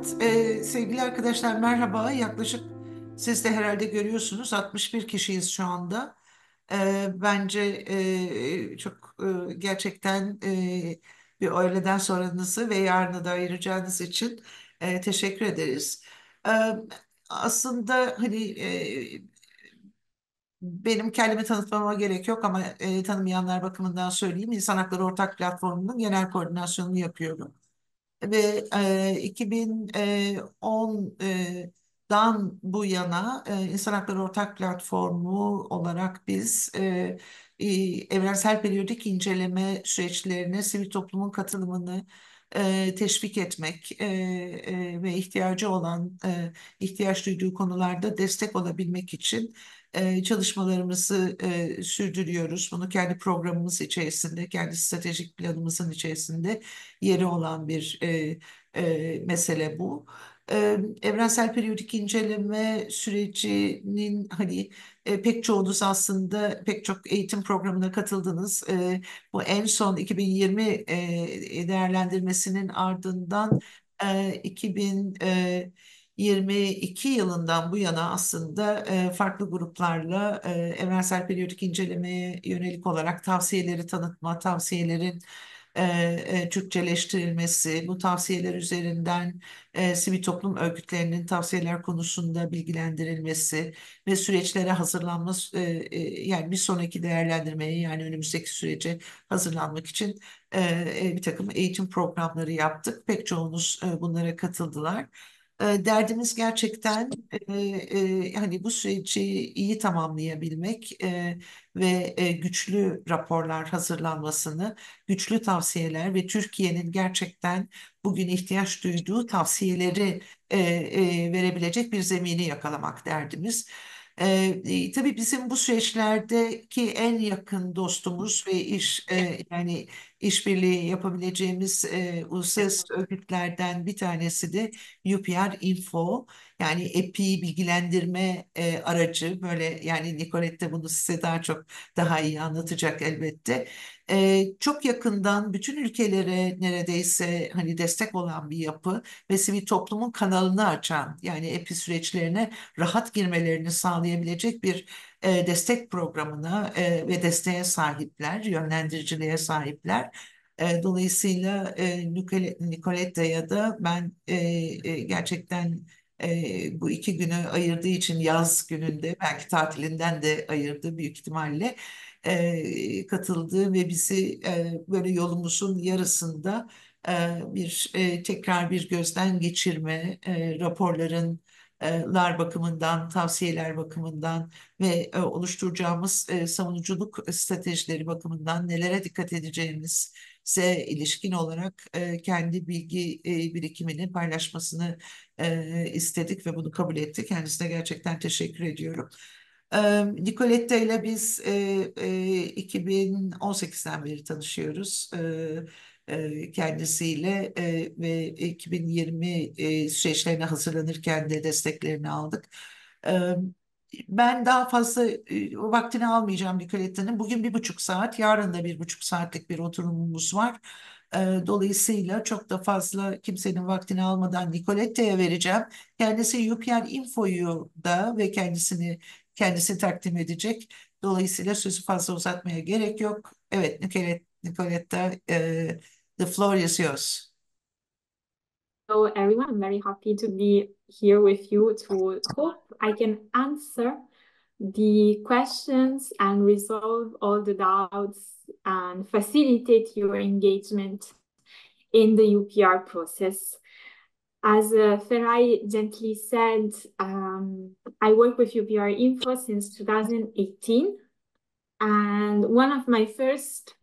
Evet, sevgili arkadaşlar merhaba. Yaklaşık siz de herhalde görüyorsunuz 61 kişiyiz şu anda. Bence çok gerçekten bir öğleden sonranızı ve yarını da ayıracağınız için teşekkür ederiz. E, Aslında hani benim kendimi tanıtmama gerek yok ama tanımayanlar bakımından söyleyeyim. İnsan Hakları Ortak Platformu'nun genel koordinasyonunu yapıyorum. Ve 2010'dan bu yana İnsan Hakları Ortak Platformu olarak biz evrensel periyodik inceleme süreçlerine sivil toplumun katılımını teşvik etmek ve ihtiyacı olan, ihtiyaç duyduğu konularda destek olabilmek için çalışmalarımızı sürdürüyoruz. Bunu kendi programımız içerisinde, kendi stratejik planımızın içerisinde yeri olan bir mesele bu. Evrensel periyodik inceleme sürecinin hani pek çoğunuz aslında pek çok eğitim programına katıldınız. Bu en son 2020 değerlendirmesinin ardından 2022 yılından bu yana aslında farklı gruplarla evrensel periyodik incelemeye yönelik olarak tavsiyeleri tanıtma, tavsiyelerin Türkçeleştirilmesi, bu tavsiyeler üzerinden sivil toplum örgütlerinin tavsiyeler konusunda bilgilendirilmesi ve süreçlere hazırlanma, yani bir sonraki değerlendirmeye yani önümüzdeki sürece hazırlanmak için bir takım eğitim programları yaptık. Pek çoğunuz bunlara katıldılar. Derdimiz gerçekten hani bu süreci iyi tamamlayabilmek ve güçlü raporlar hazırlanmasını, güçlü tavsiyeler ve Türkiye'nin gerçekten bugün ihtiyaç duyduğu tavsiyeleri verebilecek bir zemini yakalamak derdimiz. Tabii bizim bu süreçlerdeki en yakın dostumuz ve yani işbirliği yapabileceğimiz uluslararası örgütlerden bir tanesi de UPR-info yani EPİ'yi bilgilendirme aracı böyle yani Nicolette bunu size daha iyi anlatacak elbette. Çok yakından bütün ülkelere neredeyse hani destek olan bir yapı ve sivil toplumun kanalını açan yani EPİ süreçlerine rahat girmelerini sağlayabilecek bir destek programına ve desteğe sahipler, yönlendiriciliğe sahipler. Dolayısıyla Nicoletta'ya da ben gerçekten bu iki günü ayırdığı için yaz gününde belki tatilinden de ayırdı büyük ihtimalle katıldı ve bizi böyle yolumuzun yarısında tekrar bir gözden geçirme raporların lar bakımından, tavsiyeler bakımından ve oluşturacağımız savunuculuk stratejileri bakımından nelere dikkat edeceğimize ilişkin olarak kendi bilgi birikimini paylaşmasını istedik ve bunu kabul etti. Kendisine gerçekten teşekkür ediyorum. Nicoletta ile biz 2018'den beri tanışıyoruz. Kendisiyle ve 2020 süreçlerine hazırlanırken de desteklerini aldık. E, Ben daha fazla vaktini almayacağım Nicoletta'nın. Bugün 1,5 saat, yarın da 1,5 saatlik bir oturumumuz var. Dolayısıyla çok da fazla kimsenin vaktini almadan Nicoletta'ya vereceğim. Kendisi UPR-info'yu da ve kendisi takdim edecek. Dolayısıyla sözü fazla uzatmaya gerek yok. Evet, Nicoletta, the floor is yours. Hello, everyone. I'm very happy to be here with you to hope I can answer the questions and resolve all the doubts and facilitate your engagement in the UPR process. As Feray gently said, I work with UPR-info since 2018. And one of my first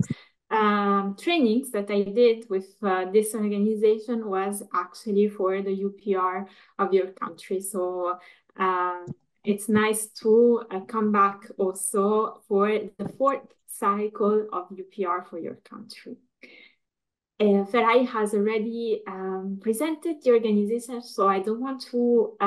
trainings that I did with this organization was actually for the UPR of your country. So it's nice to come back also for the fourth cycle of UPR for your country. Feray has already presented the organization, so I don't want to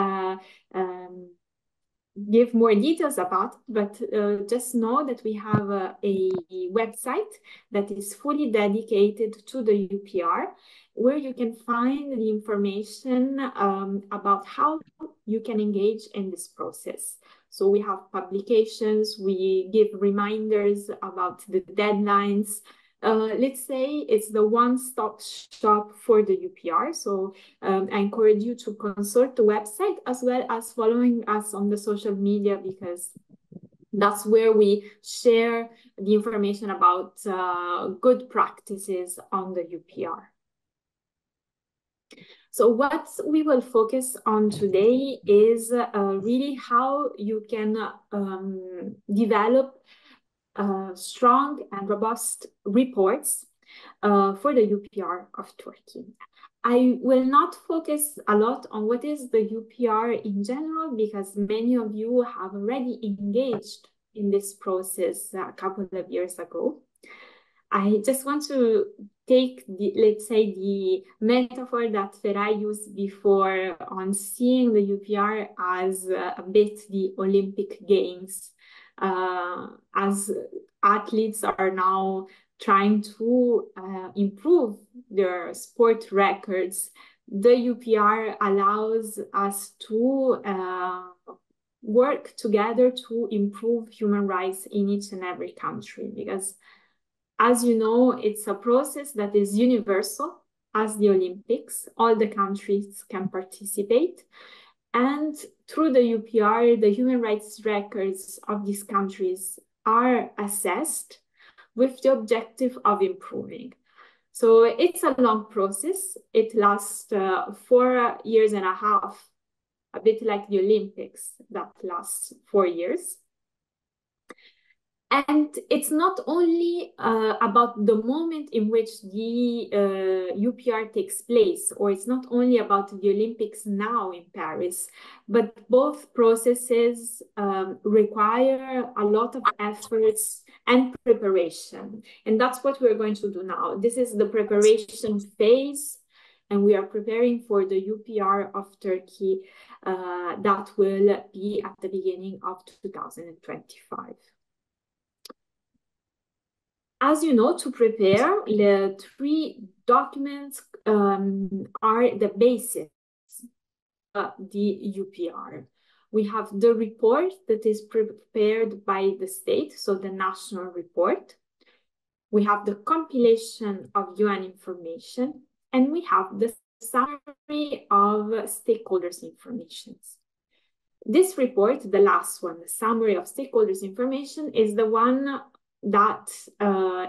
give more details about, but just know that we have a website that is fully dedicated to the UPR, where you can find the information about how you can engage in this process. So we have publications, we give reminders about the deadlines. Let's say it's the one-stop shop for the UPR. So I encourage you to consult the website as well as following us on the social media, because that's where we share the information about good practices on the UPR. So what we will focus on today is really how you can develop strong and robust reports for the UPR of Turkey. I will not focus a lot on what is the UPR in general, because many of you have already engaged in this process a couple of years ago. I just want to take the, let's say, the metaphor that Feray used before on seeing the UPR as a bit the Olympic Games. As athletes are now trying to improve their sport records, the UPR allows us to work together to improve human rights in each and every country, because as you know, it's a process that is universal as the Olympics. All the countries can participate. And through the UPR, the human rights records of these countries are assessed with the objective of improving. So it's a long process. It lasts 4 years and a half, a bit like the Olympics that lasts 4 years. And it's not only about the moment in which the UPR takes place, or it's not only about the Olympics now in Paris, but both processes require a lot of efforts and preparation. And that's what we're going to do now. This is the preparation phase, and we are preparing for the UPR of Turkey that will be at the beginning of 2025. As you know, to prepare, the 3 documents are the basis of the UPR. We have the report that is prepared by the state, so the national report. We have the compilation of UN information, and we have the summary of stakeholders' information. This report, the last one, the summary of stakeholders' information, is the one that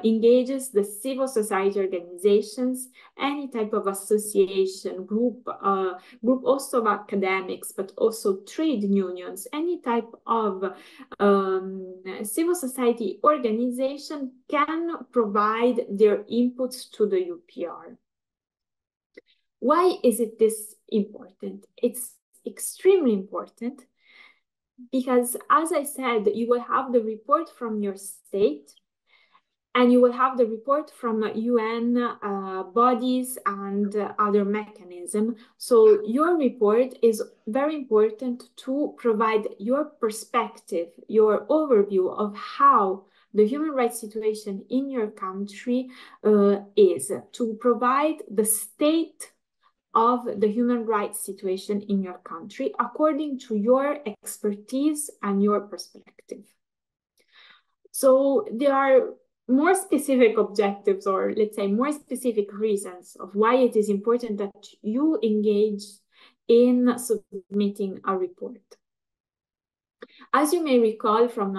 engages the civil society organizations, any type of association, group also of academics, but also trade unions, any type of civil society organization can provide their inputs to the UPR. Why is it this important? It's extremely important, because as I said, you will have the report from your state, and you will have the report from UN bodies and other mechanisms. So your report is very important to provide your perspective, your overview of how the human rights situation in your country is, to provide the state of the human rights situation in your country according to your expertise and your perspective. So there are more specific objectives, or let's say more specific reasons of why it is important that you engage in submitting a report. As you may recall from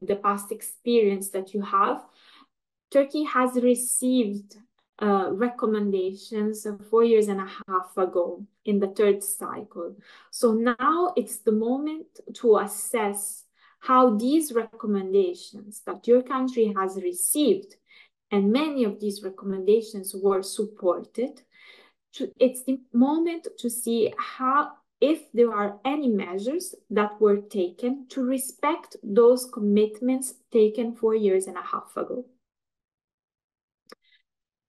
the past experience that you have, Turkey has received recommendations 4 years and a half ago in the 3rd cycle. So now it's the moment to assess how these recommendations that your country has received, and many of these recommendations were supported, it's the moment to see if there are any measures that were taken to respect those commitments taken 4 years and a half ago.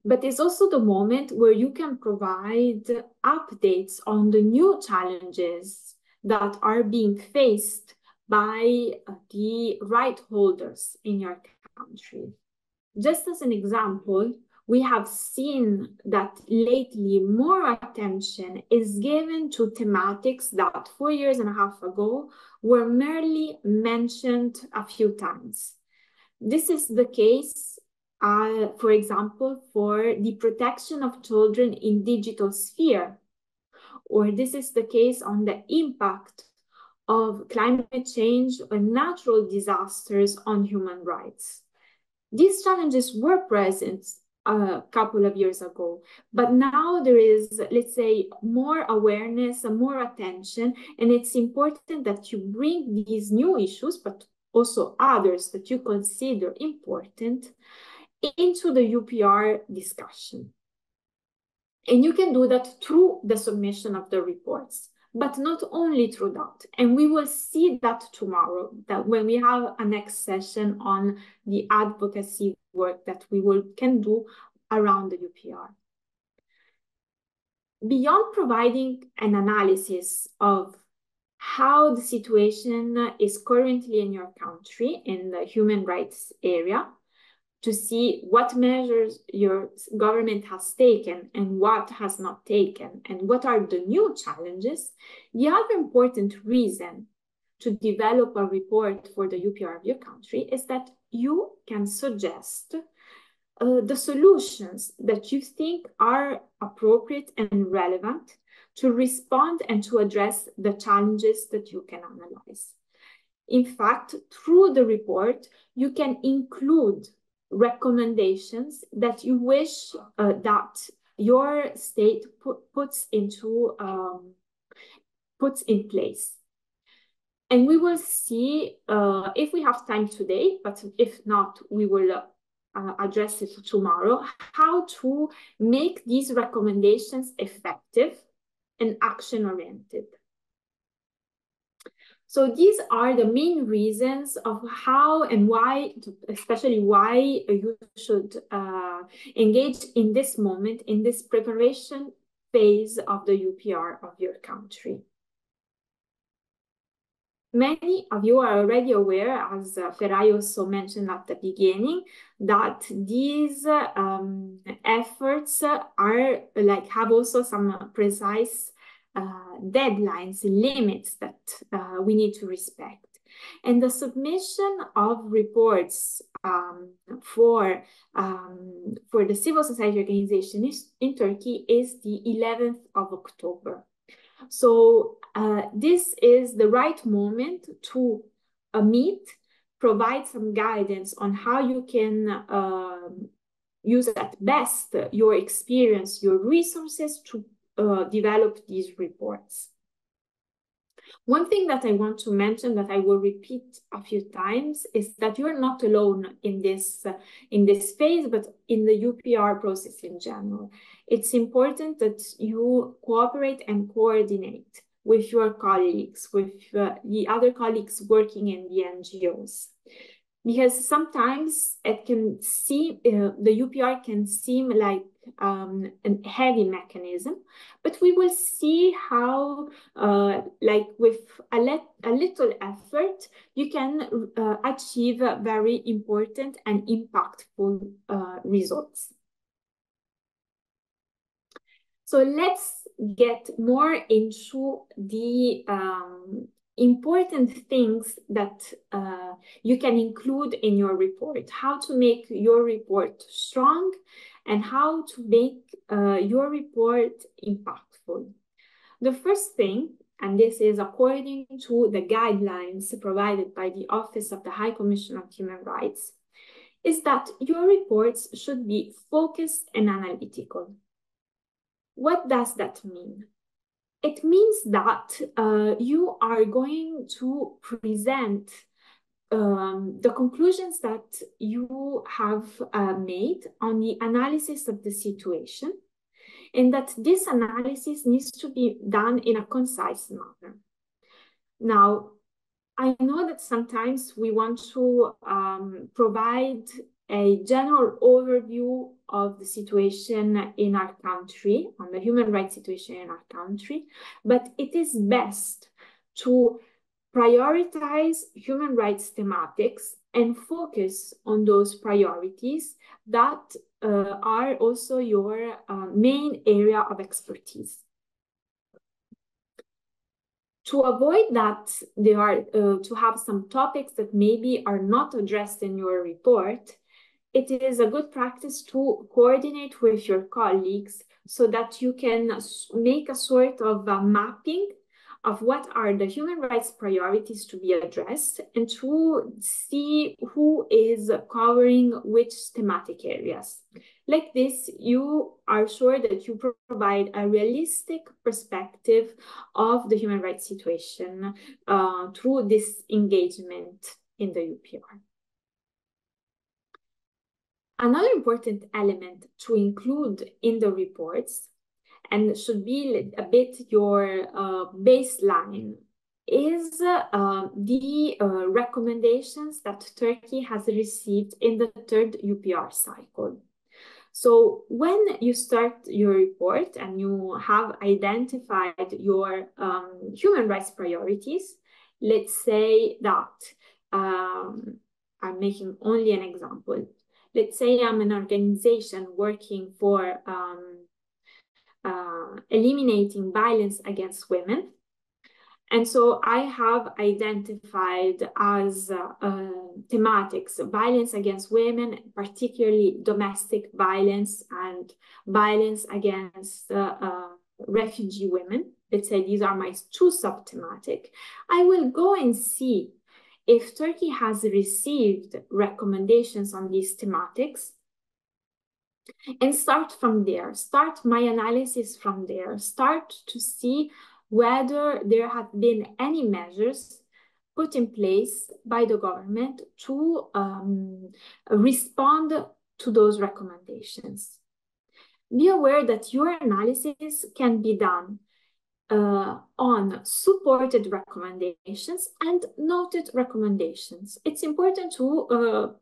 But it's also the moment where you can provide updates on the new challenges that are being faced by the right holders in your country. Just as an example, we have seen that lately more attention is given to thematics that 4 years and a half ago were merely mentioned a few times. This is the case, for example, for the protection of children in digital sphere, or this is the case on the impact of climate change or natural disasters on human rights. These challenges were present a couple of years ago, but now there is, let's say, more awareness and more attention, and it's important that you bring these new issues, but also others that you consider important, into the UPR discussion. And you can do that through the submission of the reports, but not only through that. And we will see that tomorrow, that when we have a next session on the advocacy work that we can do around the UPR. Beyond providing an analysis of how the situation is currently in your country in the human rights area, to see what measures your government has taken and what has not taken, and what are the new challenges, the other important reason to develop a report for the UPR of your country is that you can suggest the solutions that you think are appropriate and relevant to respond and to address the challenges that you can analyze. In fact, through the report, you can include recommendations that you wish that your state puts in place. And we will see if we have time today, but if not, we will address it tomorrow, how to make these recommendations effective and action-oriented. So these are the main reasons of how and why, especially why you should engage in this moment, in this preparation phase of the UPR of your country. Many of you are already aware, as Feray also mentioned at the beginning, that these efforts are have also some precise deadlines, limits that we need to respect. And the submission of reports for the civil society organization in Turkey is the 11th of October. So this is the right moment to meet, provide some guidance on how you can use at best your experience, your resources to develop these reports. One thing that I want to mention that I will repeat a few times is that you're not alone in this phase, but in the UPR process in general. It's important that you cooperate and coordinate with your colleagues, with the other colleagues working in the NGOs. Because sometimes it can seem, the UPR can seem like a heavy mechanism, but we will see how, with a little effort, you can achieve very important and impactful results. So let's get more into the important things that you can include in your report, how to make your report strong and how to make your report impactful. The first thing, and this is according to the guidelines provided by the Office of the High Commissioner of Human Rights, is that your reports should be focused and analytical. What does that mean? It means that you are going to present the conclusions that you have made on the analysis of the situation, and that this analysis needs to be done in a concise manner. Now, I know that sometimes we want to provide a general overview of the situation in our country, on the human rights situation in our country, but it is best to prioritize human rights thematics and focus on those priorities that are also your main area of expertise. To avoid that, to have some topics that maybe are not addressed in your report, it is a good practice to coordinate with your colleagues so that you can make a sort of a mapping of what are the human rights priorities to be addressed and to see who is covering which thematic areas. Like this, you are sure that you provide a realistic perspective of the human rights situation through this engagement in the UPR. Another important element to include in the reports, and should be a bit your baseline, is the recommendations that Turkey has received in the third UPR cycle. So when you start your report and you have identified your human rights priorities, let's say that, I'm making only an example. Let's say I'm an organization working for eliminating violence against women. And so I have identified as thematics violence against women, particularly domestic violence and violence against refugee women. Let's say these are my two sub-thematic. I will go and see if Turkey has received recommendations on these thematics and start from there, start my analysis from there, start to see whether there have been any measures put in place by the government to respond to those recommendations. Be aware that your analysis can be done on supported recommendations and noted recommendations. It's important to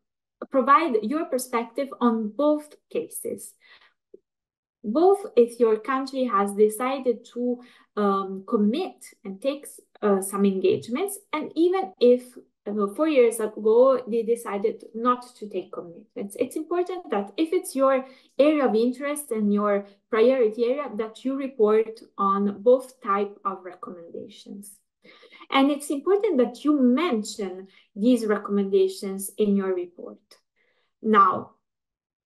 provide your perspective on both cases. Both if your country has decided to commit and take some engagements, and even if 4 years ago they decided not to take commitments. It's important that if it's your area of interest and your priority area, that you report on both types of recommendations. And it's important that you mention these recommendations in your report. Now,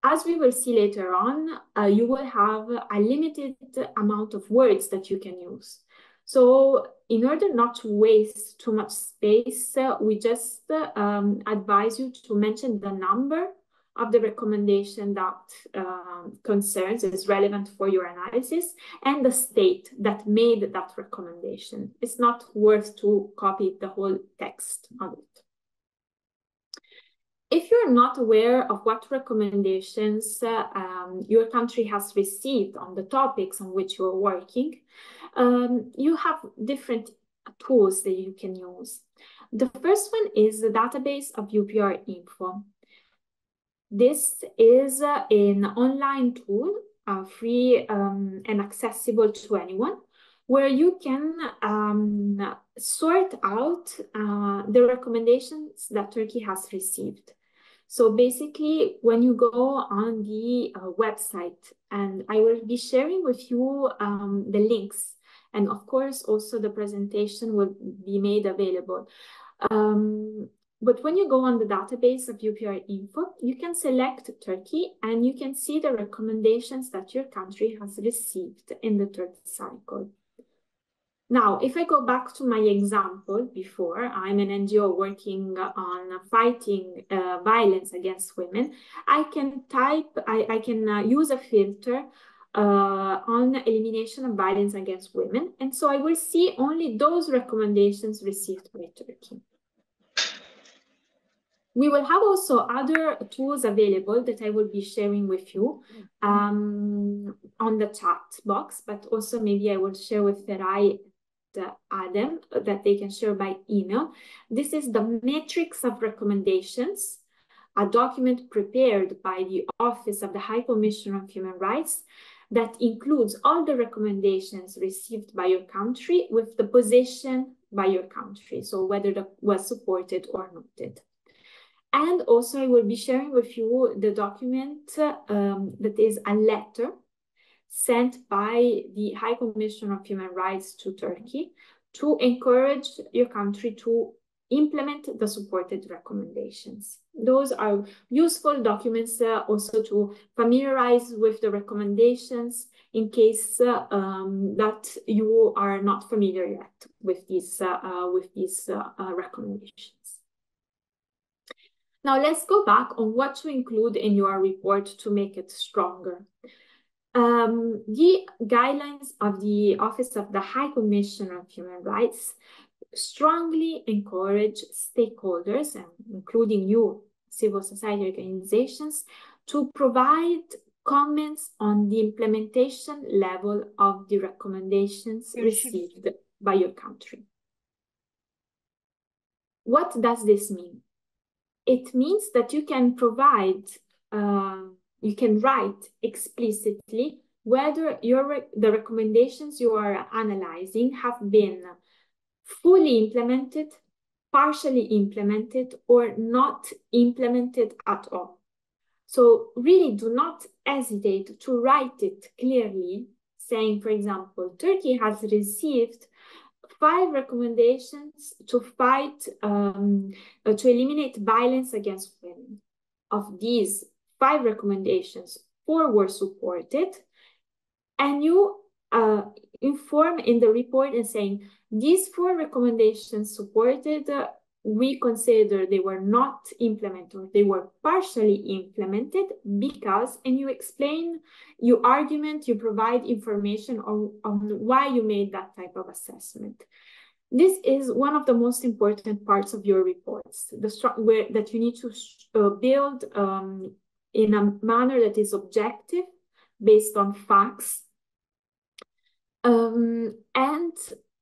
as we will see later on, you will have a limited amount of words that you can use. So in order not to waste too much space, we just advise you to mention the number of the recommendation that concerns, is relevant for your analysis, and the state that made that recommendation. It's not worth to copy the whole text of it. If you're not aware of what recommendations your country has received on the topics on which you're working, you have different tools that you can use. The first one is the database of UPR-info. This is an online tool, free and accessible to anyone, where you can sort out the recommendations that Turkey has received. So basically, when you go on the website, and I will be sharing with you the links, and of course, also the presentation will be made available. But when you go on the database of UPR-info, you can select Turkey, and you can see the recommendations that your country has received in the third cycle. Now, if I go back to my example before, I'm an NGO working on fighting violence against women. I can use a filter on elimination of violence against women. And so I will see only those recommendations received by Turkey. We will have also other tools available that I will be sharing with you on the chat box, but also maybe I will share with Feray Adem that they can share by email. This is the matrix of recommendations, a document prepared by the Office of the High Commissioner of Human Rights that includes all the recommendations received by your country with the position by your country, so whether that was supported or not. And also I will be sharing with you the document that is a letter sent by the High Commission of Human Rights to Turkey to encourage your country to implement the supported recommendations. Those are useful documents also to familiarize with the recommendations in case that you are not familiar yet with these recommendations. Now let's go back on what to include in your report to make it stronger. The guidelines of the Office of the High Commissioner of Human Rights strongly encourage stakeholders, including you, civil society organizations, to provide comments on the implementation level of the recommendations received by your country. What does this mean? It means that you can provide, you can write explicitly whether the recommendations you are analyzing have been fully implemented, partially implemented, or not implemented at all. So really do not hesitate to write it clearly, saying, for example, Turkey has received 5 recommendations to fight, to eliminate violence against women. Of these 5 recommendations, 4 were supported, and you inform in the report and saying, these 4 recommendations supported, we consider they were not implemented, or they were partially implemented because, and you explain, you argument, you provide information on why you made that type of assessment. This is one of the most important parts of your reports, that you need to build in a manner that is objective, based on facts. And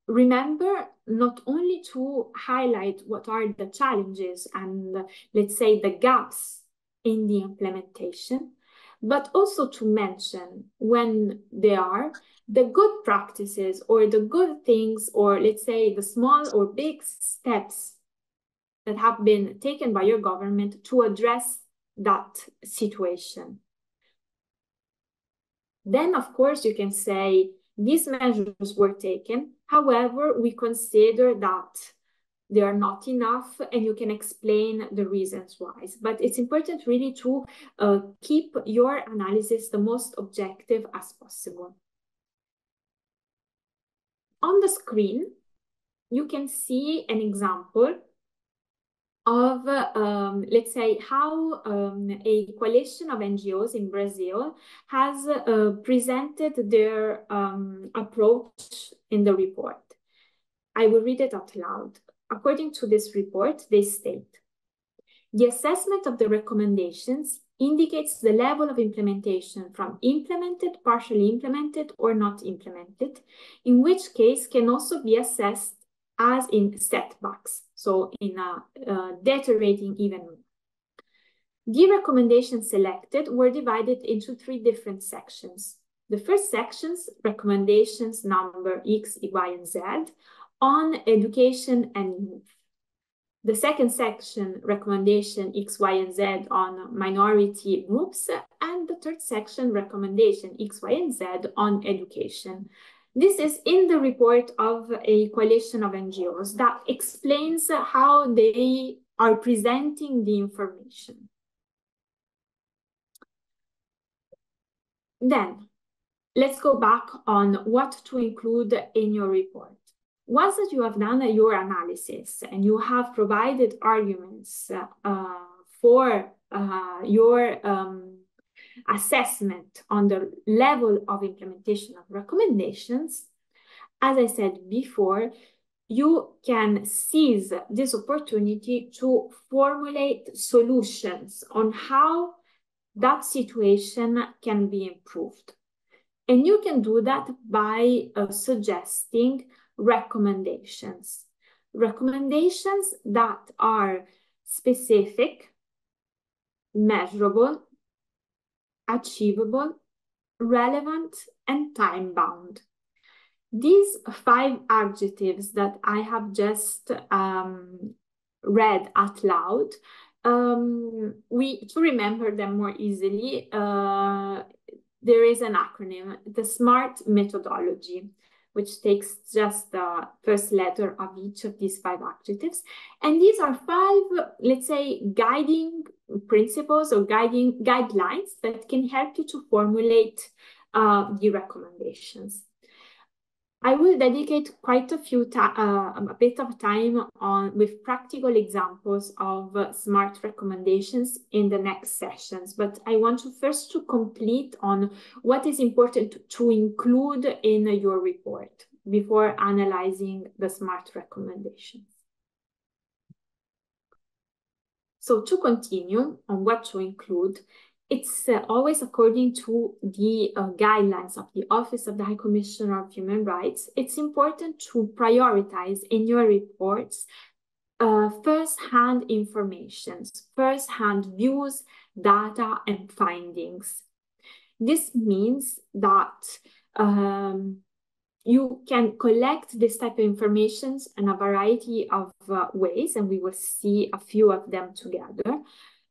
remember not only to highlight what are the challenges and, let's say, the gaps in the implementation, but also to mention, when they are, the good practices or the good things, or let's say the small or big steps that have been taken by your government to address that situation. Then, of course, you can say, these measures were taken, however, we consider that they are not enough, and you can explain the reasons why. But it's important really to keep your analysis the most objective as possible. On the screen, you can see an example of, let's say, how a coalition of NGOs in Brazil has presented their approach in the report. I will read it out loud. According to this report, they state, the assessment of the recommendations indicates the level of implementation from implemented, partially implemented, or not implemented, in which case can also be assessed as in setbacks, so in a deteriorating even more. The recommendations selected were divided into 3 different sections. The first sections, recommendations number X, Y, and Z, on education and youth. The second section, recommendation X, Y, and Z on minority groups, and the third section, recommendation X, Y, and Z on education. This is in the report of a coalition of NGOs that explains how they are presenting the information. Then, let's go back on what to include in your report. Once that you have done your analysis and you have provided arguments for your assessment on the level of implementation of recommendations, as I said before, you can seize this opportunity to formulate solutions on how that situation can be improved. And you can do that by suggesting recommendations. Recommendations that are specific, measurable, achievable, relevant, and time-bound. These 5 adjectives that I have just read out loud, to remember them more easily, there is an acronym, the SMART methodology, which takes just the first letter of each of these 5 adjectives. And these are 5, let's say, guiding principles or guidelines that can help you to formulate the recommendations. I will dedicate quite a bit of time with practical examples of SMART recommendations in the next sessions, but I want to first complete on what is important to include in your report before analyzing the SMART recommendations. So to continue on what to include, it's always according to the guidelines of the Office of the High Commissioner of Human Rights. It's important to prioritize in your reports first-hand information, first-hand views, data, and findings. This means that you can collect this type of information in a variety of ways, and we will see a few of them together.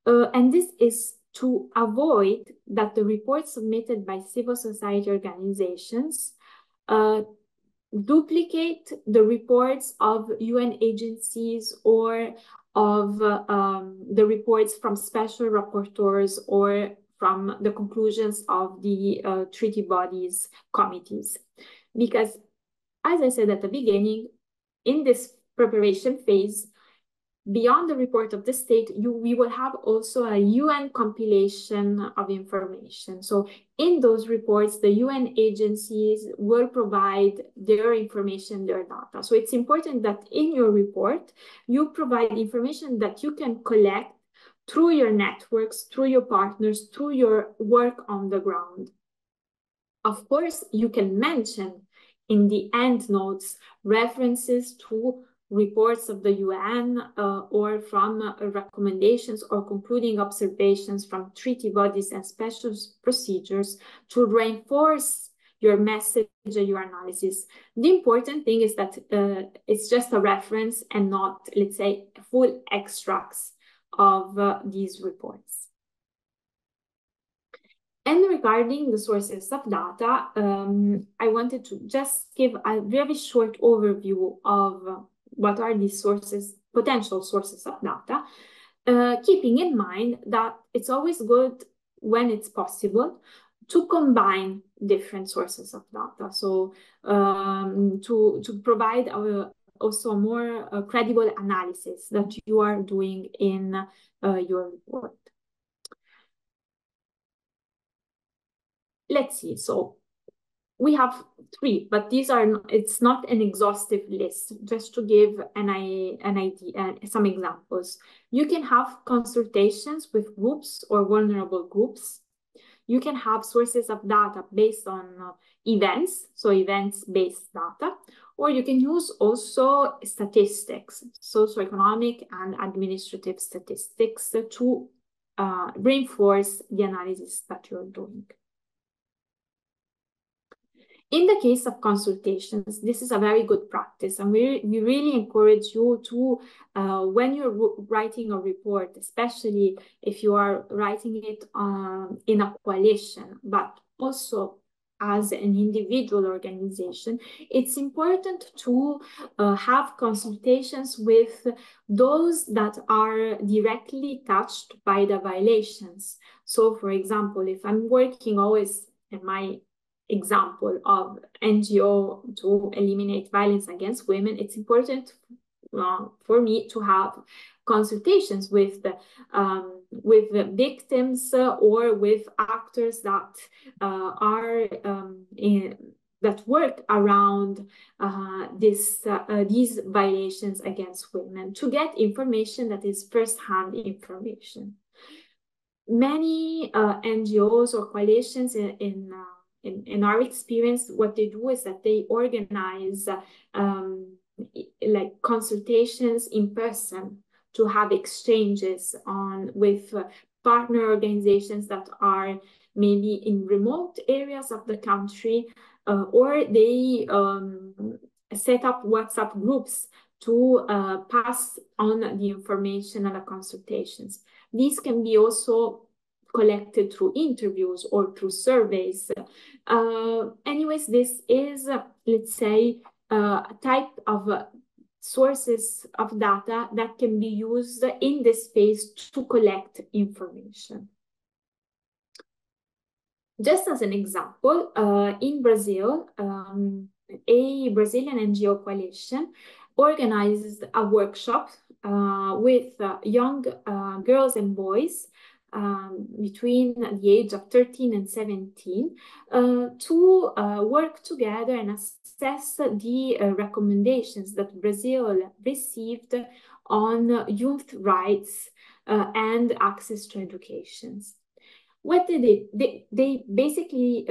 And this is to avoid that the reports submitted by civil society organizations duplicate the reports of UN agencies or of the reports from special rapporteurs or from the conclusions of the treaty bodies committees. Because, as I said at the beginning, in this preparation phase, beyond the report of the state, we will have also a UN compilation of information. So in those reports, the UN agencies will provide their information, their data. So it's important that in your report, you provide information that you can collect through your networks, through your partners, through your work on the ground. Of course, you can mention in the end notes references to reports of the UN or from recommendations or concluding observations from treaty bodies and special procedures to reinforce your message and your analysis. The important thing is that it's just a reference and not, let's say, full extracts of these reports. And regarding the sources of data, I wanted to just give a very short overview of what are these sources, potential sources of data, keeping in mind that it's always good when it's possible to combine different sources of data. So to provide also a more credible analysis that you are doing in your report. Let's see, so we have 3, but these are it's not an exhaustive list. Just to give an idea, some examples. You can have consultations with groups or vulnerable groups. You can have sources of data based on events, so events-based data, or you can use also statistics, socioeconomic and administrative statistics to reinforce the analysis that you're doing. In the case of consultations, this is a very good practice, and we really encourage you to, when you're writing a report, especially if you are writing it in a coalition, but also as an individual organization, it's important to have consultations with those that are directly touched by the violations. So, for example, if I'm working always in my example of NGO to eliminate violence against women, it's important for me to have consultations with the victims or with actors that that work around these violations against women to get information that is first-hand information. Many NGOs or coalitions in our experience, what they do is that they organize like consultations in person to have exchanges with partner organizations that are maybe in remote areas of the country or they set up WhatsApp groups to pass on the information and the consultations. These can be also collected through interviews or through surveys. Anyways, this is, let's say, a type of sources of data that can be used in this phase to collect information. Just as an example, in Brazil, a Brazilian NGO coalition organized a workshop with young girls and boys between the age of 13 and 17 to work together and assess the recommendations that Brazil received on youth rights and access to education. What they did, they basically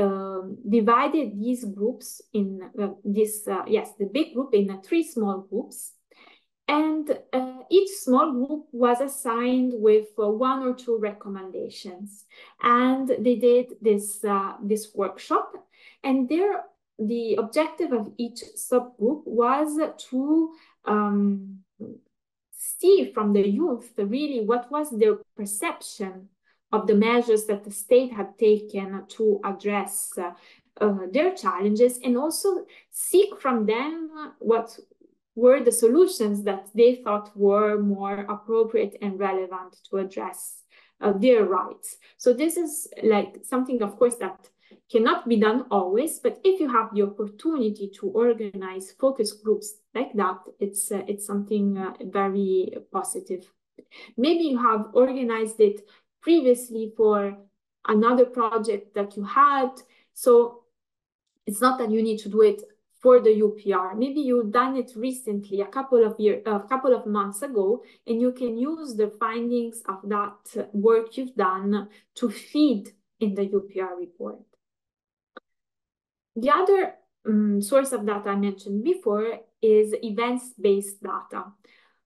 divided these groups in the big group in 3 small groups. And each small group was assigned with 1 or 2 recommendations. And they did this workshop. And the objective of each subgroup was to see from the youth really what was their perception of the measures that the state had taken to address their challenges, and also seek from them what were the solutions that they thought were more appropriate and relevant to address their rights. So this is like something, of course, that cannot be done always, but if you have the opportunity to organize focus groups like that, it's something very positive. Maybe you have organized it previously for another project that you had, so it's not that you need to do it for the UPR. Maybe you've done it recently, a couple of months ago, and you can use the findings of that work you've done to feed in the UPR report. The other source of data I mentioned before is events-based data.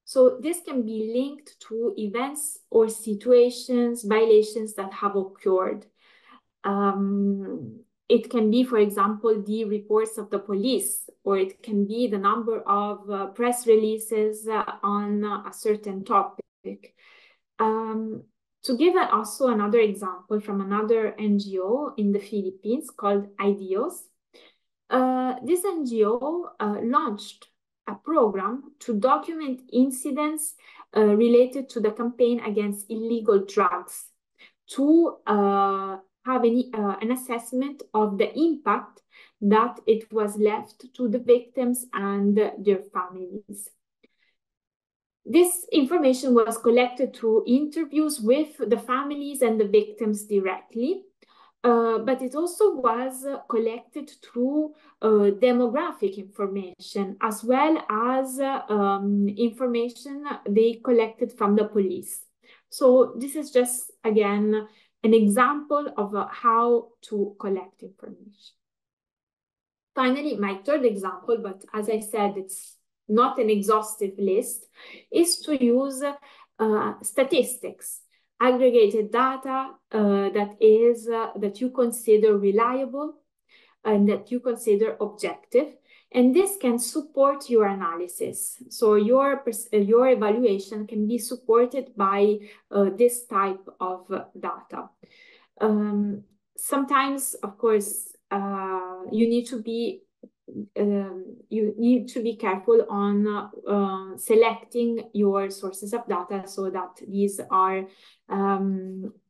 So this can be linked to events or situations, violations that have occurred. It can be, for example, the reports of the police, or it can be the number of press releases on a certain topic. To give also another example from another NGO in the Philippines called IDEOS, this NGO launched a program to document incidents related to the campaign against illegal drugs, to have an assessment of the impact that it was left to the victims and their families. This information was collected through interviews with the families and the victims directly, but it also was collected through demographic information, as well as information they collected from the police. So this is just, again, an example of how to collect information. Finally, my third example, but as I said, it's not an exhaustive list, is to use statistics, aggregated data that you consider reliable and that you consider objective, and this can support your analysis. So your evaluation can be supported by this type of data. Sometimes, of course, you need to be careful on selecting your sources of data so that these are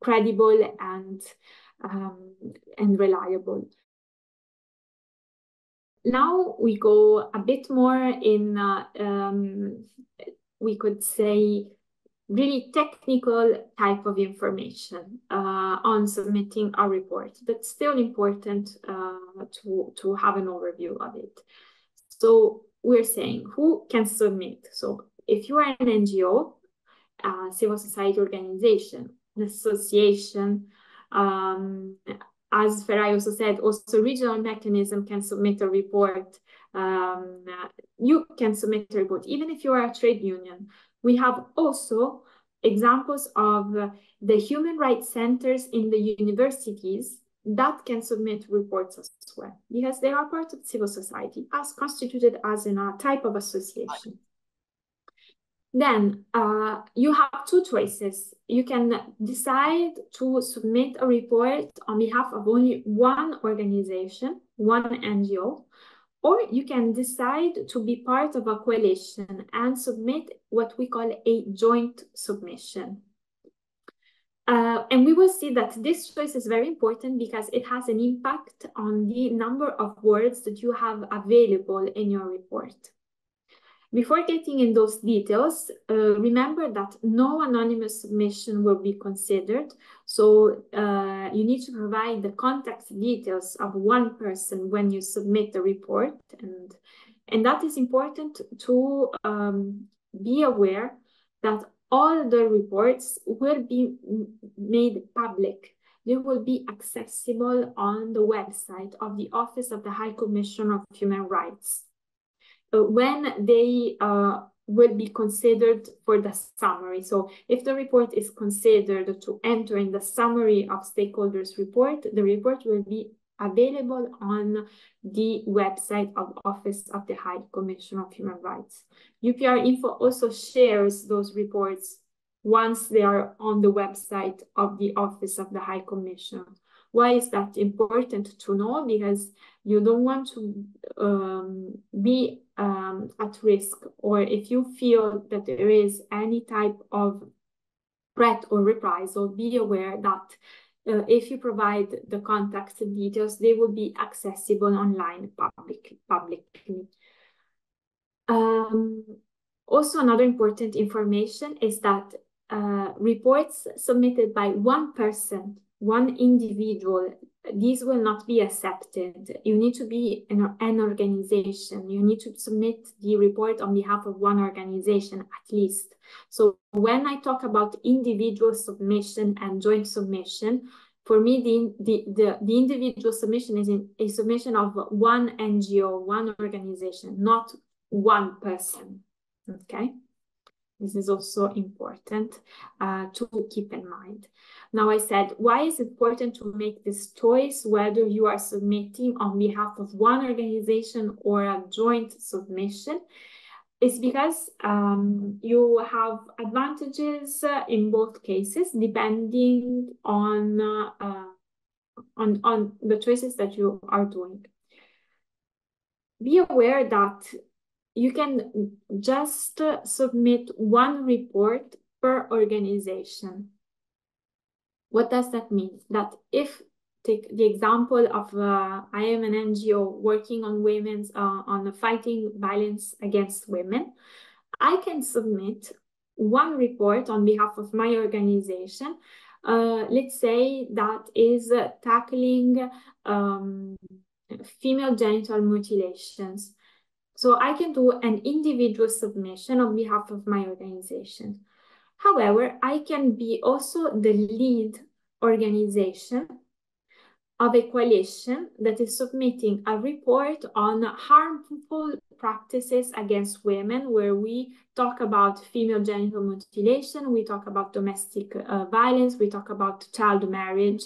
credible and reliable. Now we go a bit more in, we could say, really technical type of information on submitting a report, but still important to have an overview of it. So we're saying who can submit. So if you are an NGO, civil society organization, an association, as Feray also said, also regional mechanism can submit a report. You can submit a report, even if you are a trade union. We have also examples of the human rights centers in the universities that can submit reports as well, because they are part of civil society, as constituted as in a type of association. Then you have two choices. You can decide to submit a report on behalf of only one organization, one NGO, or you can decide to be part of a coalition and submit what we call a joint submission. And we will see that this choice is very important because it has an impact on the number of words that you have available in your report. Before getting in those details, remember that no anonymous submission will be considered. So you need to provide the contact details of one person when you submit the report. And that is important to be aware that all the reports will be made public. They will be accessible on the website of the Office of the High Commissioner of Human Rights when they will be considered for the summary. So if the report is considered to enter in the summary of stakeholders report, the report will be available on the website of Office of the High Commissioner of Human Rights. UPR-info also shares those reports once they are on the website of the Office of the High Commissioner. Why is that important to know? Because you don't want to be at risk, or if you feel that there is any type of threat or reprisal, be aware that if you provide the contact details, they will be accessible online publicly. Also, another important information is that reports submitted by one person, one individual, these will not be accepted. You need to be an organization. You need to submit the report on behalf of one organization at least. So when I talk about individual submission and joint submission, for me, the individual submission is a submission of one NGO, one organization, not one person, okay? This is also important to keep in mind. Now, I said, why is it important to make this choice, whether you are submitting on behalf of one organization or a joint submission? It's because you have advantages in both cases, depending on the choices that you are doing. Be aware that you can just submit one report per organization. What does that mean? That if, take the example of I am an NGO working on women's, on fighting violence against women, I can submit one report on behalf of my organization. Let's say that is tackling female genital mutilations. So I can do an individual submission on behalf of my organization. However, I can be also the lead organization of a coalition that is submitting a report on harmful practices against women, where we talk about female genital mutilation, we talk about domestic violence, we talk about child marriage,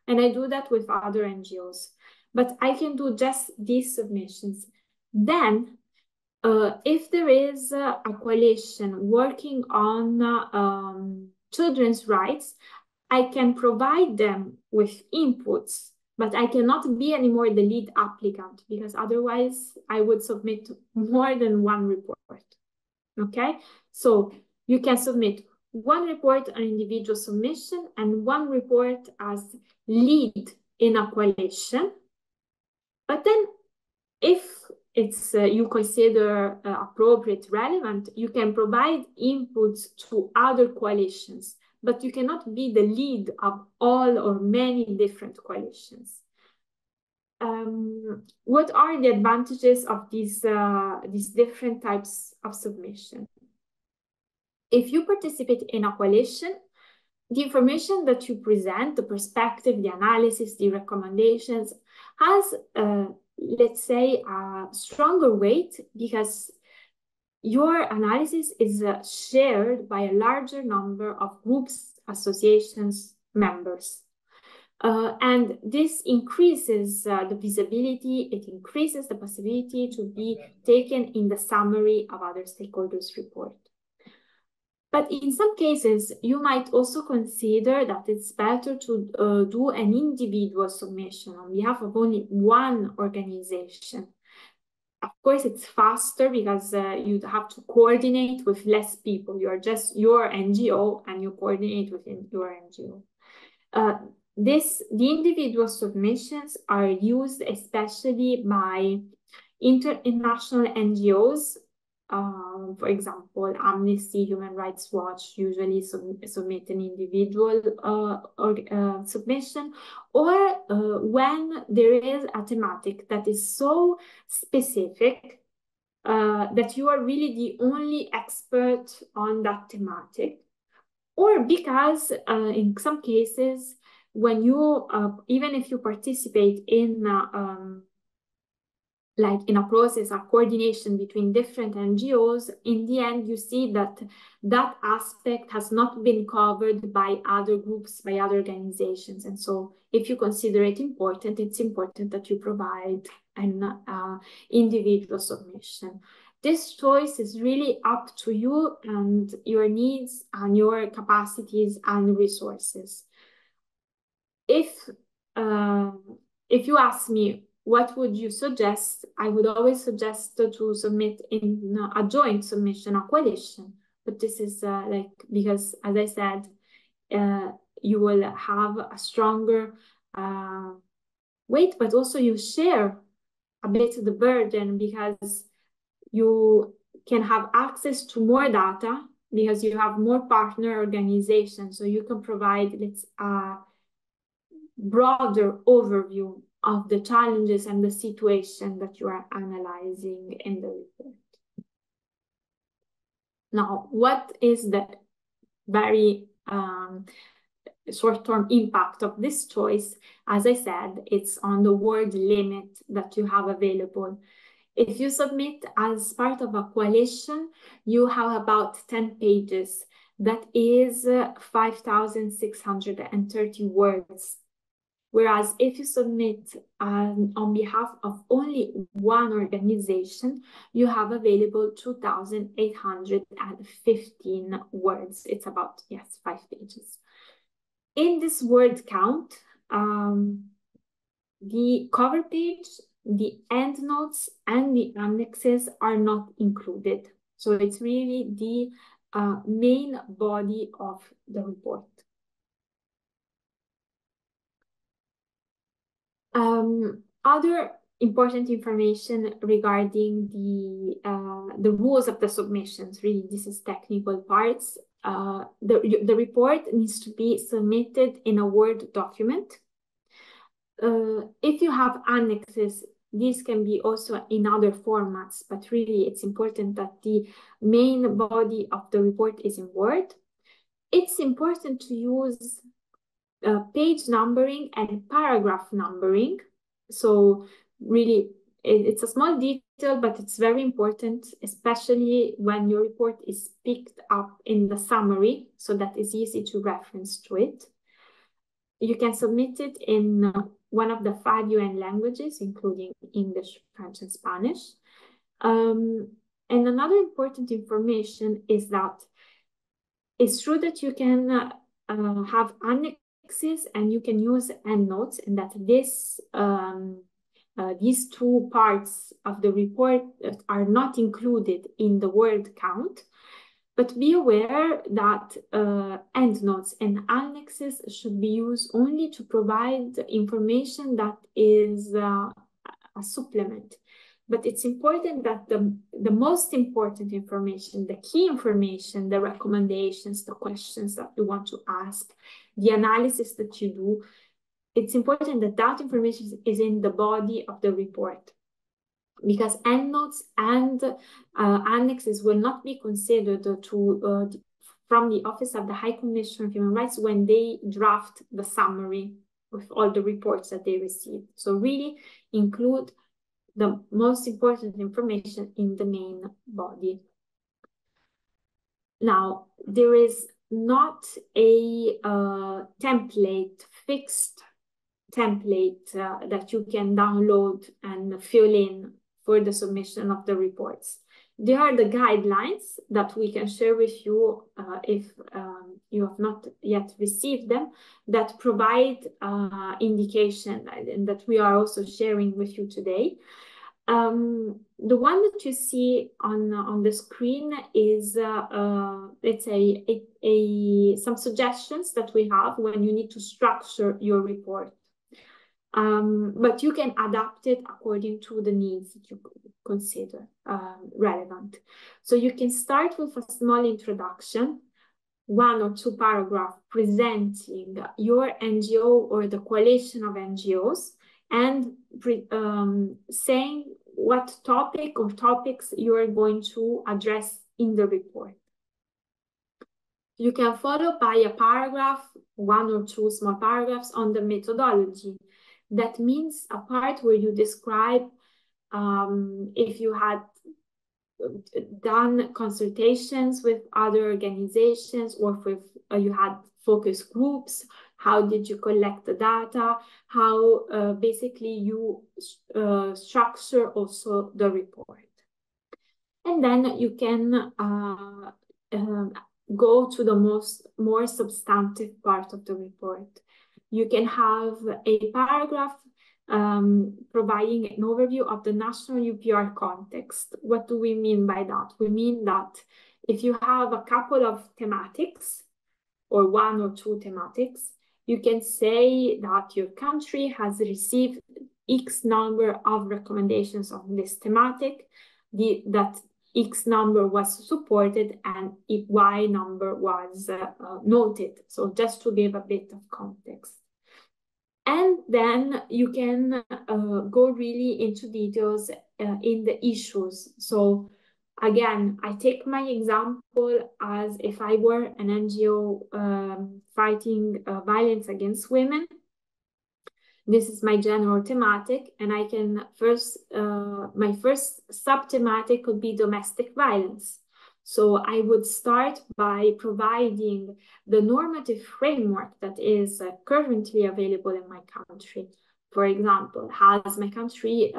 and I do that with other NGOs. But I can do just these submissions. Then, if there is a coalition working on children's rights, I can provide them with inputs, but I cannot be anymore the lead applicant, because otherwise I would submit more than one report. Okay, so you can submit one report on individual submission and one report as lead in a coalition. But then if it's you consider appropriate, relevant, you can provide inputs to other coalitions, but you cannot be the lead of all or many different coalitions. What are the advantages of these different types of submission? If you participate in a coalition, the information that you present, the perspective, the analysis, the recommendations, has let's say, a stronger weight because your analysis is shared by a larger number of groups, associations, members. And this increases the visibility, it increases the possibility to be taken in the summary of other stakeholders' report. But in some cases, you might also consider that it's better to do an individual submission on behalf of only one organization. Of course, it's faster because you'd have to coordinate with less people. You're just your NGO and you coordinate within your NGO. The individual submissions are used especially by international NGOs. For example, Amnesty, Human Rights Watch usually submit an individual submission, or when there is a thematic that is so specific that you are really the only expert on that thematic, or because in some cases, when you, even if you participate in like in a process of coordination between different NGOs, in the end, you see that that aspect has not been covered by other groups, by other organizations. And so if you consider it important, it's important that you provide an individual submission. This choice is really up to you and your needs and your capacities and resources. If you ask me, what would you suggest? I would always suggest to submit in a joint submission, a coalition. But this is like, because as I said, you will have a stronger weight, but also you share a bit of the burden because you can have access to more data because you have more partner organizations. So you can provide a broader overview of the challenges and the situation that you are analyzing in the report. Now, what is the very short-term impact of this choice? As I said, it's on the word limit that you have available. If you submit as part of a coalition, you have about 10 pages. That is 5,630 words. Whereas if you submit on behalf of only one organization, you have available 2,815 words. It's about, yes, 5 pages. In this word count, the cover page, the endnotes, and the annexes are not included. So it's really the main body of the report. Other important information regarding the rules of the submissions, really this is technical parts. The report needs to be submitted in a Word document. If you have annexes, these can be also in other formats, but really it's important that the main body of the report is in Word. It's important to use page numbering and paragraph numbering. So really, it's a small detail, but it's very important, especially when your report is picked up in the summary, so that it's easy to reference to it. You can submit it in one of the 5 UN languages, including English, French, and Spanish. And another important information is that it's true that you can have annexes and you can use endnotes, and that this these two parts of the report are not included in the word count. But be aware that endnotes and annexes should be used only to provide information that is a supplement. But it's important that the most important information, the key information, the recommendations, the questions that you want to ask, the analysis that you do, it's important that that information is in the body of the report, because endnotes and annexes will not be considered from the Office of the High Commissioner of Human Rights when they draft the summary with all the reports that they receive. So really include the most important information in the main body. Now, there is not a template fixed template that you can download and fill in for the submission of the reports. They are the guidelines that we can share with you if you have not yet received them, that provide indication and that we are also sharing with you today. The one that you see on the screen is, let's say, some suggestions that we have when you need to structure your report. But you can adapt it according to the needs that you consider relevant. So you can start with a small introduction, 1 or 2 paragraphs presenting your NGO or the coalition of NGOs, and saying what topic or topics you are going to address in the report. You can follow by a paragraph, 1 or 2 small paragraphs on the methodology. That means a part where you describe if you had done consultations with other organizations, or if you had focus groups, how did you collect the data, how basically you structure also the report. And then you can go to the more substantive part of the report. You can have a paragraph providing an overview of the national UPR context. What do we mean by that? We mean that if you have a couple of thematics, or 1 or 2 thematics, you can say that your country has received X number of recommendations on this thematic, that X number was supported and Y number was noted. So just to give a bit of context. And then you can go really into details in the issues. So again, I take my example as if I were an NGO fighting violence against women. This is my general thematic, and I can my first sub-thematic could be domestic violence. So I would start by providing the normative framework that is currently available in my country. For example, has my country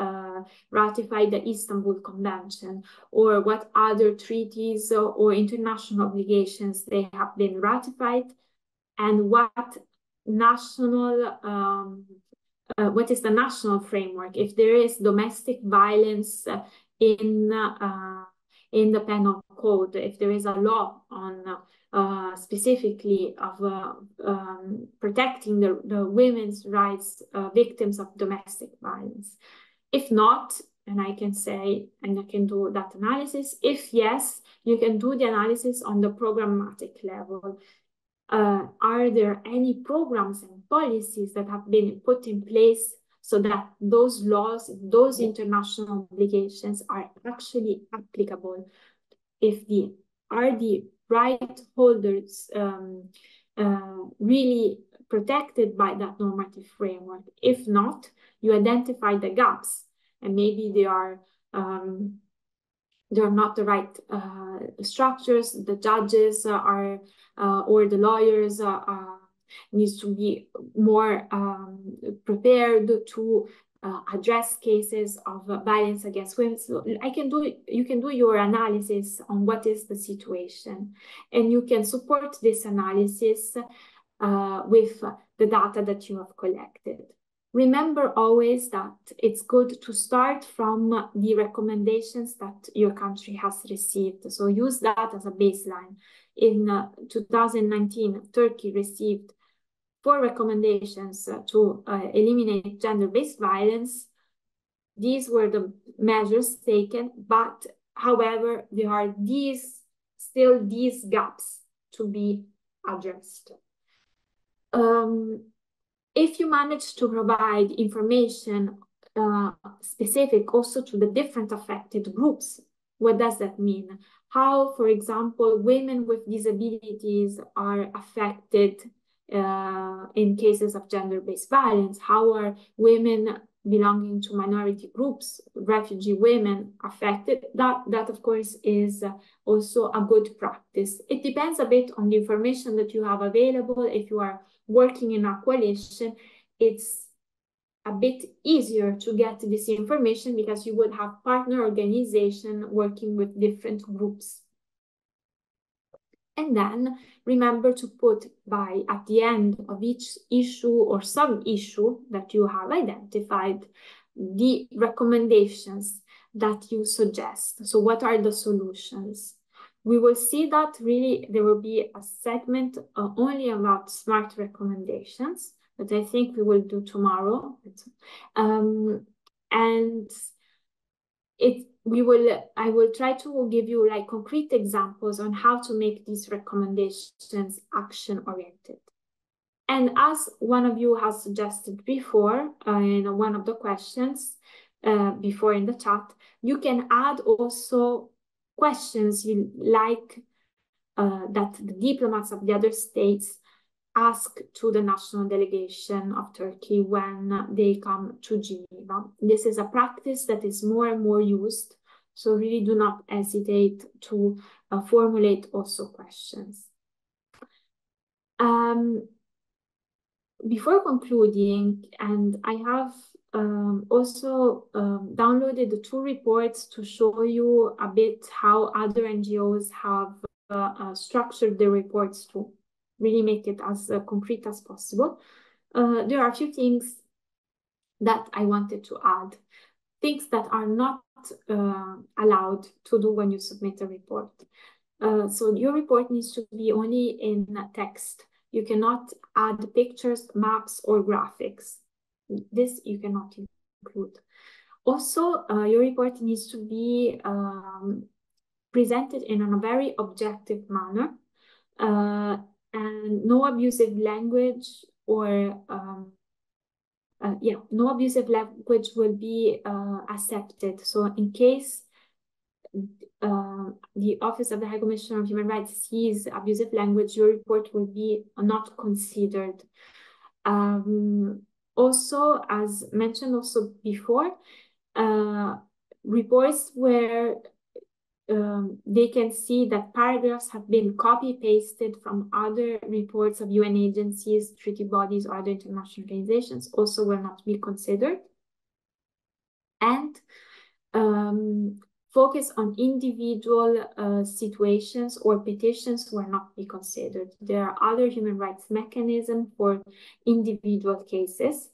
ratified the Istanbul Convention, or what other treaties or international obligations they have been ratified, and what is the national framework if there is domestic violence in the penal code, if there is a law on specifically of protecting the women's rights, victims of domestic violence. If not, and I can say, and I can do that analysis. If yes, you can do the analysis on the programmatic level. Are there any programs and policies that have been put in place so that those laws, those international obligations are actually applicable? Are the right holders really protected by that normative framework? If not, you identify the gaps, and maybe they are not the right structures. The judges are or the lawyers needs to be more prepared to address cases of violence against women. So you can do your analysis on what is the situation, and you can support this analysis with the data that you have collected. Remember always that it's good to start from the recommendations that your country has received. So use that as a baseline. In 2019, Turkey received 4 recommendations to eliminate gender-based violence. These were the measures taken, but however, there are still these gaps to be addressed. If you manage to provide information specific also to the different affected groups, what does that mean? How, for example, women with disabilities are affected in cases of gender-based violence? How are women belonging to minority groups, refugee women, affected? That of course is also a good practice. It depends a bit on the information that you have available. If you are working in a coalition, it's a bit easier to get this information because you would have partner organization working with different groups. And then remember to put at the end of each issue or sub-issue that you have identified the recommendations that you suggest. So what are the solutions? We will see that really there will be a segment only about smart recommendations, that I think we will do tomorrow. And I will try to give you like concrete examples on how to make these recommendations action-oriented. And as one of you has suggested before in one of the questions before in the chat, you can add also questions you like that the diplomats of the other states ask to the national delegation of Turkey when they come to Geneva. This is a practice that is more and more used, so really do not hesitate to formulate also questions. Before concluding, and I have also downloaded the 2 reports to show you a bit how other NGOs have structured their reports to really make it as concrete as possible. There are a few things that I wanted to add, things that are not allowed to do when you submit a report. So your report needs to be only in text. You cannot add pictures, maps, or graphics. This you cannot include. Also, your report needs to be presented in a very objective manner. And no abusive language or no abusive language will be accepted. So in case the Office of the High Commissioner of Human Rights sees abusive language, your report will be not considered. Also, as mentioned also before, reports where they can see that paragraphs have been copy-pasted from other reports of UN agencies, treaty bodies, or other international organizations also will not be considered. And focus on individual situations or petitions will not be considered. There are other human rights mechanisms for individual cases.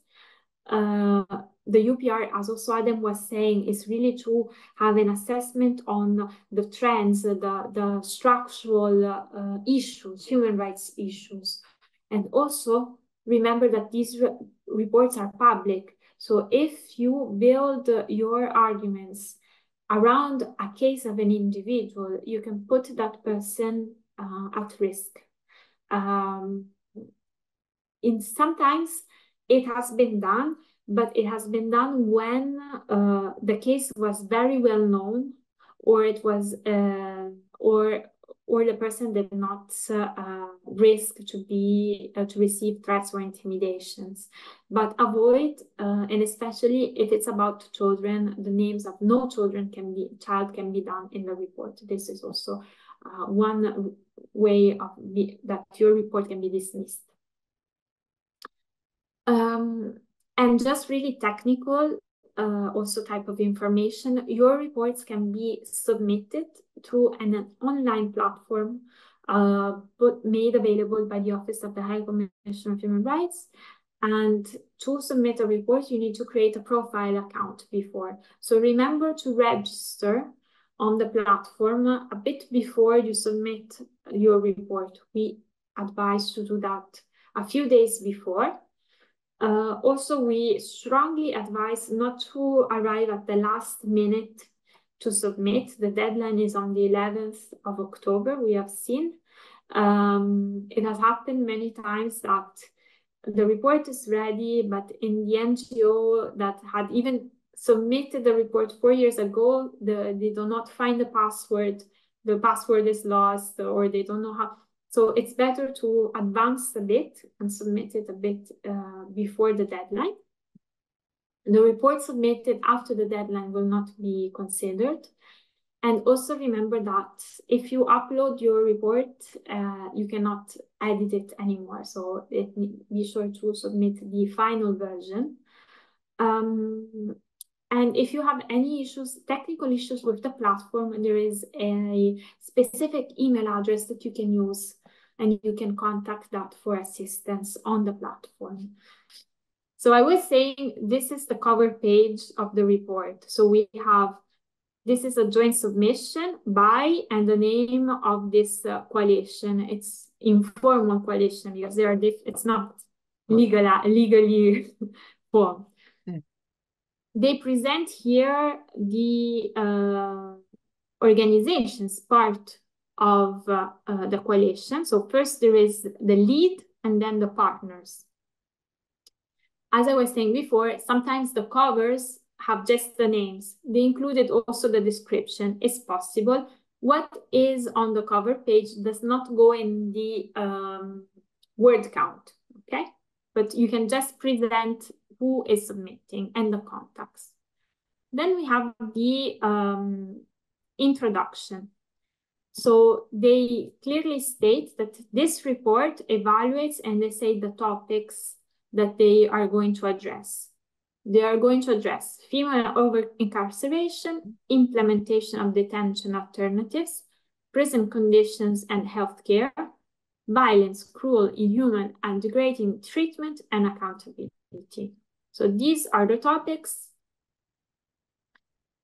The UPR, as also Adem was saying, is really to have an assessment on the trends, the structural issues, human rights issues. And also remember that these reports are public. So if you build your arguments around a case of an individual, you can put that person at risk. Sometimes it has been done, but it has been done when the case was very well known, or it was or the person did not risk to receive threats or intimidations. But avoid, and especially if it's about children, the names of no child can be done in the report. This is also one way that your report can be dismissed. And just really technical, also type of information, your reports can be submitted through an online platform but made available by the Office of the High Commissioner of Human Rights. And to submit a report, you need to create a profile account before. So remember to register on the platform a bit before you submit your report. We advise to do that a few days before. Also, we strongly advise not to arrive at the last minute to submit. The deadline is on the 11th of October, we have seen. It has happened many times that the report is ready, but in the NGO that had even submitted the report 4 years ago, they do not find the password is lost, or they don't know how. So it's better to advance a bit and submit it a bit before the deadline. The report submitted after the deadline will not be considered. And also remember that if you upload your report, you cannot edit it anymore. So be sure to submit the final version. And if you have any issues, technical issues with the platform, there is a specific email address that you can use, and you can contact that for assistance on the platform. So I was saying this is the cover page of the report. So we have, this is a joint submission by and the name of this coalition. It's informal coalition because they are it's not legally formed. They present here the organizations part of the coalition. So first there is the lead and then the partners. As I was saying before, sometimes the covers have just the names. They included also the description. It's possible. What is on the cover page does not go in the word count, okay? But you can just present who is submitting and the contacts. Then we have the introduction. So they clearly state that this report evaluates and they say the topics that they are going to address. They are going to address female over-incarceration, implementation of detention alternatives, prison conditions and healthcare, violence, cruel, inhuman, and degrading treatment, and accountability. So these are the topics.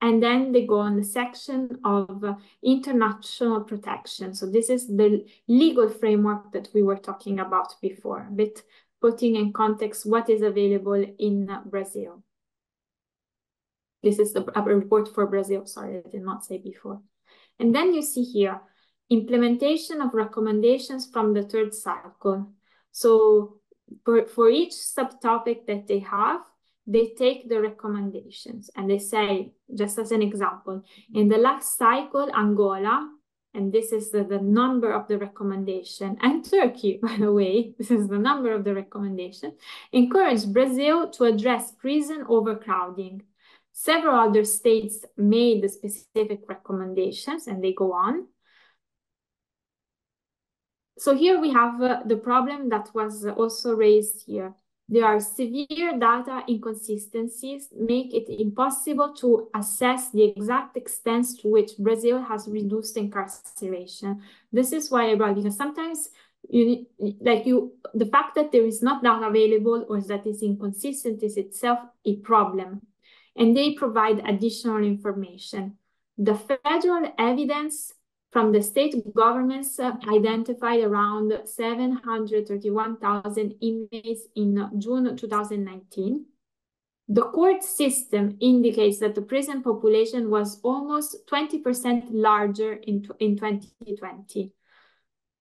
And then they go on the section of international protection. So this is the legal framework that we were talking about before, but putting in context what is available in Brazil. This is the report for Brazil, sorry, I did not say before. And then you see here, implementation of recommendations from the third cycle. So for each subtopic that they have, they take the recommendations and they say, just as an example, in the last cycle, Angola, and this is the number of the recommendation, and Turkey, by the way, this is the number of the recommendation, encouraged Brazil to address prison overcrowding. Several other states made the specific recommendations, and they go on. So here we have the problem that was also raised here. There are severe data inconsistencies, make it impossible to assess the exact extent to which Brazil has reduced incarceration. This is why I brought, because sometimes the fact that there is not data available or that it's inconsistent is itself a problem. And they provide additional information. The federal evidence from the state governments identified around 731,000 inmates in June 2019. The court system indicates that the prison population was almost 20% larger in 2020.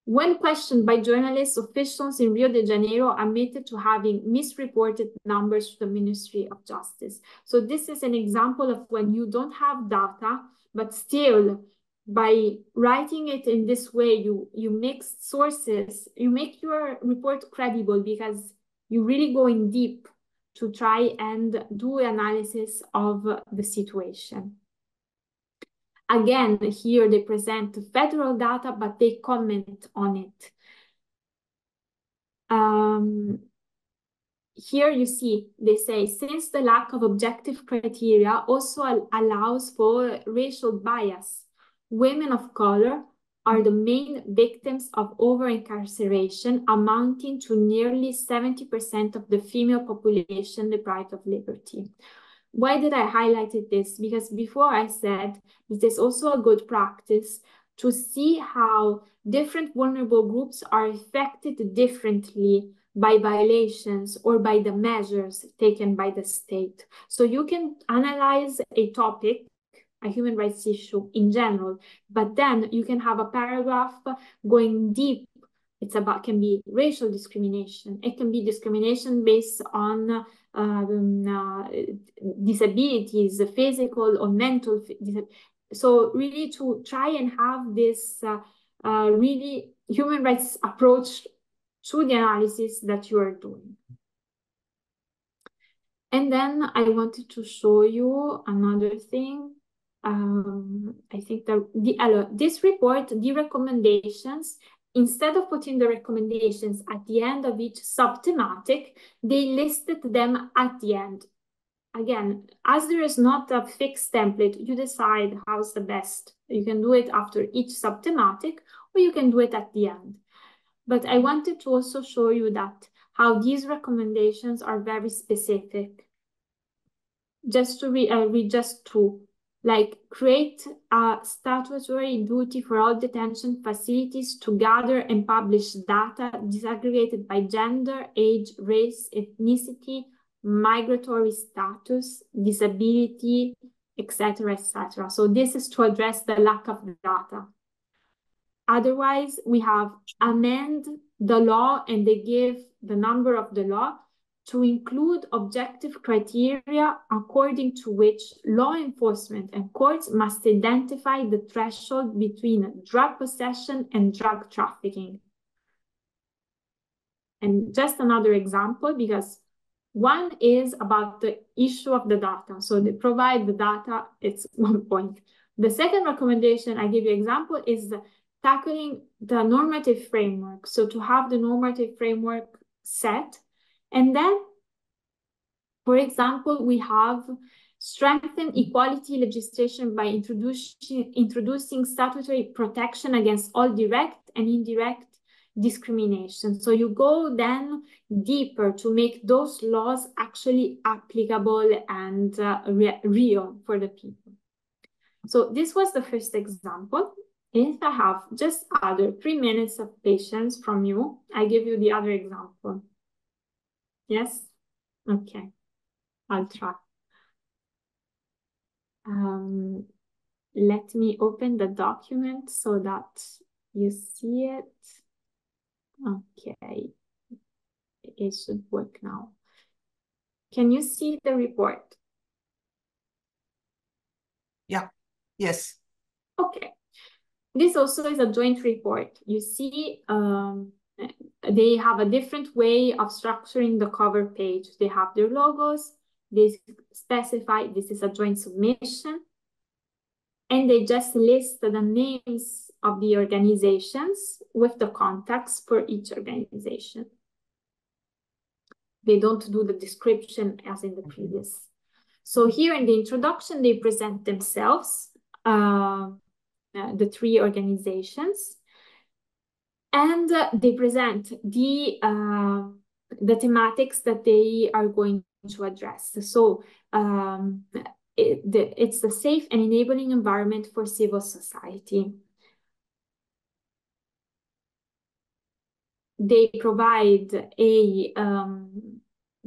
When questioned by journalists, officials in Rio de Janeiro admitted to having misreported numbers to the Ministry of Justice. So this is an example of when you don't have data, but still, by writing it in this way, you mix sources, you make your report credible because you're really going deep to try and do analysis of the situation. Again, here they present federal data, but they comment on it. Here you see, they say, since the lack of objective criteria also allows for racial bias, women of color are the main victims of over-incarceration, amounting to nearly 70% of the female population deprived of liberty. Why did I highlight this? Because before I said it is also a good practice to see how different vulnerable groups are affected differently by violations or by the measures taken by the state. So you can analyze a topic, a human rights issue in general, but then you can have a paragraph going deep. It's about, can be racial discrimination. It can be discrimination based on disabilities, physical or mental. So really to try and have this really human rights approach to the analysis that you are doing. And then I wanted to show you another thing. I think that this report, the recommendations, instead of putting the recommendations at the end of each subthematic, they listed them at the end. again, as there is not a fixed template, you decide how's the best. You can do it after each subthematic, or you can do it at the end. But I wanted to also show you that how these recommendations are very specific. Just to read just two, like create a statutory duty for all detention facilities to gather and publish data disaggregated by gender, age, race, ethnicity, migratory status, disability, etc., etc. So this is to address the lack of data. Otherwise, we have amend the law, and they give the number of the law to include objective criteria according to which law enforcement and courts must identify the threshold between drug possession and drug trafficking. And just another example, because one is about the issue of the data. So they provide the data, it's one point. The second recommendation I give you example is tackling the normative framework. So to have the normative framework set. And then, for example, we have strengthened equality legislation by introducing statutory protection against all direct and indirect discrimination. So you go then deeper to make those laws actually applicable and real for the people. So this was the first example. If I have just other 3 minutes of patience from you, I give you the other example. Yes? Okay, I'll try. Let me open the document so that you see it. Okay, it should work now. Can you see the report? Yeah, yes. Okay. This also is a joint report. You see, they have a different way of structuring the cover page. They have their logos, they specify this is a joint submission, and they just list the names of the organizations with the contacts for each organization. They don't do the description as in the previous. So here in the introduction, they present themselves, the 3 organizations, and they present the thematics that they are going to address. So it's the safe and enabling environment for civil society. They provide a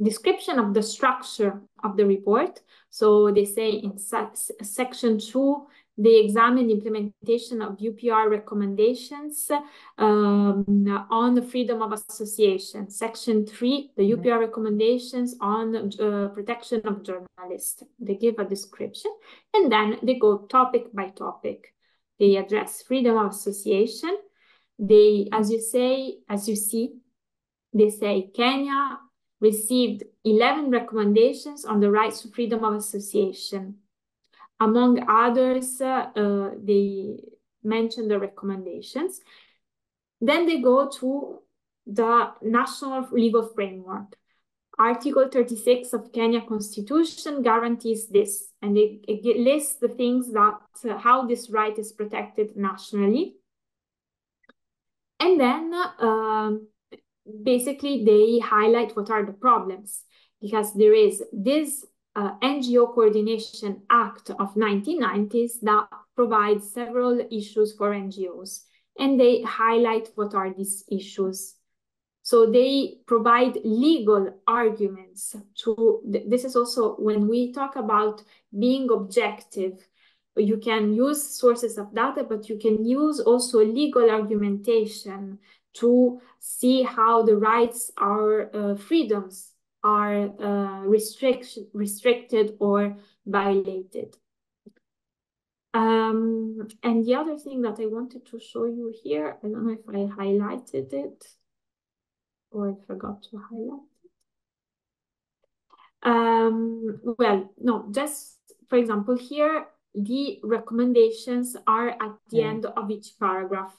description of the structure of the report. So they say in section 2, they examine the implementation of UPR recommendations on the freedom of association. Section 3, the UPR recommendations on protection of journalists. They give a description, and then they go topic by topic. They address freedom of association. They, as you see, they say Kenya received 11 recommendations on the rights to freedom of association. Among others, they mention the recommendations. Then they go to the national legal framework. Article 36 of Kenya Constitution guarantees this, and they list the things that, how this right is protected nationally. And then basically they highlight what are the problems, because there is this NGO Coordination Act of 1990s that provides several issues for NGOs, and they highlight what are these issues. So they provide legal arguments to, this is also when we talk about being objective, you can use sources of data, but you can use also legal argumentation to see how the rights are, freedoms are restricted or violated. And the other thing that I wanted to show you here, I don't know if I highlighted it or I forgot to highlight it. Well, no, just for example, here, the recommendations are at the end of each paragraph.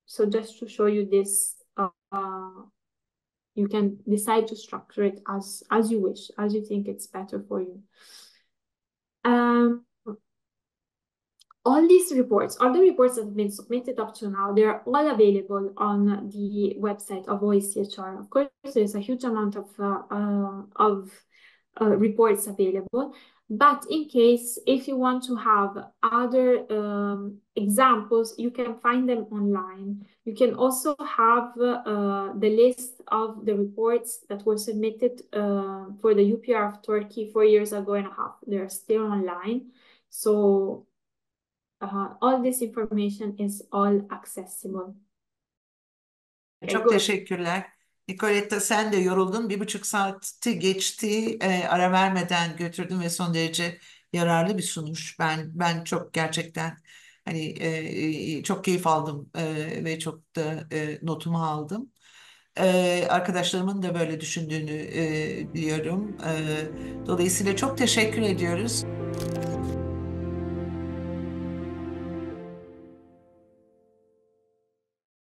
So just to show you this You can decide to structure it as you wish, as you think it's better for you. All these reports, all the reports that have been submitted up to now, they're all available on the website of OECHR. Of course, there's a huge amount of reports available. But in case, if you want to have other examples, you can find them online. You can also have the list of the reports that were submitted for the UPR of Turkey 4 years ago and a half. They're still online. So all this information is all accessible. Çok teşekkürler. Nicoletta, sen de yoruldun. 1,5 saati geçti. Ara vermeden götürdün ve son derece yararlı bir sunuş. Ben çok gerçekten hani çok keyif aldım ve çok da notumu aldım. Arkadaşlarımın da böyle düşündüğünü biliyorum. Dolayısıyla çok teşekkür ediyoruz.